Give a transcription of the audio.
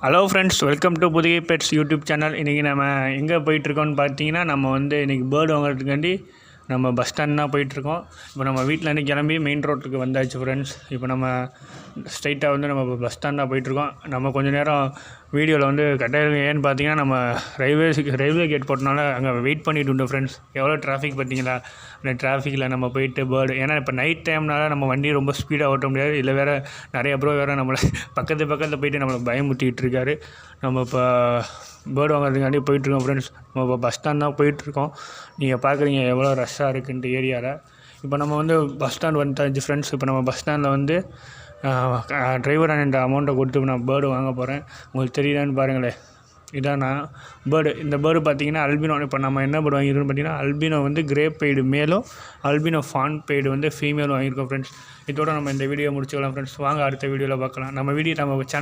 Hello friends, welcome to புதிய pets YouTube channel. இன்றைக்கி நம்ம எங்கே போயிட்டுருக்கோன்னு பார்த்தீங்கன்னா, நம்ம வந்து இன்றைக்கி பேர்டு வாங்குறதுக்காண்டி நம்ம பஸ் ஸ்டாண்ட் தான் போயிட்டுருக்கோம். இப்போ நம்ம வீட்டிலேருந்து கிளம்பி மெயின் ரோட்டுக்கு வந்தாச்சு ஃப்ரெண்ட்ஸ். இப்போ நம்ம ஸ்ட்ரைட்டாக வந்து நம்ம பஸ் ஸ்டாண்ட் தான் போயிட்டுருக்கோம். நம்ம கொஞ்சம் நேரம் வீடியோவில் வந்து கட்டாயம் ஏன்னு பார்த்தீங்கன்னா, நம்ம ரயில்வே கேட் போட்டனால அங்கே வெயிட் பண்ணிட்டு உண்டு ஃப்ரெண்ட்ஸ். எவ்வளோ டிராஃபிக் பார்த்தீங்களா? அந்த டிராஃபிக்கில் நம்ம போயிட்டு பேர்டு, ஏன்னா இப்போ நைட் டைம்னால நம்ம வண்டி ரொம்ப ஸ்பீடாக ஓட்ட முடியாது. இல்லை வேறு நிறைய ப்ரோ வேறு நம்மளை பக்கத்தில் போயிட்டு நம்மளை பயமுறுத்திட்டு இருக்காரு. நம்ம இப்போ பேர்டு வாங்குறதுக்காண்டி போயிட்டுருக்கோம் ஃப்ரெண்ட்ஸ். நம்ம இப்போ பஸ் ஸ்டாண்ட் தான் போயிட்டுருக்கோம். நீங்கள் பார்க்குறீங்க எவ்வளோ ரஷ்ஷாக இருக்குன்ட்டு ஏரியாவில். இப்போ நம்ம வந்து பஸ் ஸ்டாண்ட் வந்துட்டாச்சு ஃப்ரெண்ட்ஸ். இப்போ நம்ம பஸ் ஸ்டாண்டில் வந்து டிரைவர் அண்ட் அமௌண்ட்டை கொடுத்து நான் பேர்டு வாங்க போகிறேன். உங்களுக்கு தெரியுதான்னு பாருங்களேன். இதான் நான் பேர்டு. இந்த பேர்டு பார்த்தீங்கன்னா அல்பினோ. இப்போ நம்ம என்ன பேர்டு வாங்கியிருக்கோம்னு பார்த்தீங்கன்னா, அல்பினோ வந்து கிரே பெய்டு மேலும் அல்பினோ ஃபான் பெய்டு வந்து ஃபீமேலும் வாங்கியிருக்கோம் ஃப்ரெண்ட்ஸ். இதோட நம்ம இந்த வீடியோ முடிச்சுக்கலாம் ஃப்ரெண்ட்ஸ். வாங்க அடுத்த வீடியோவில் பார்க்கலாம். நம்ம சேனல்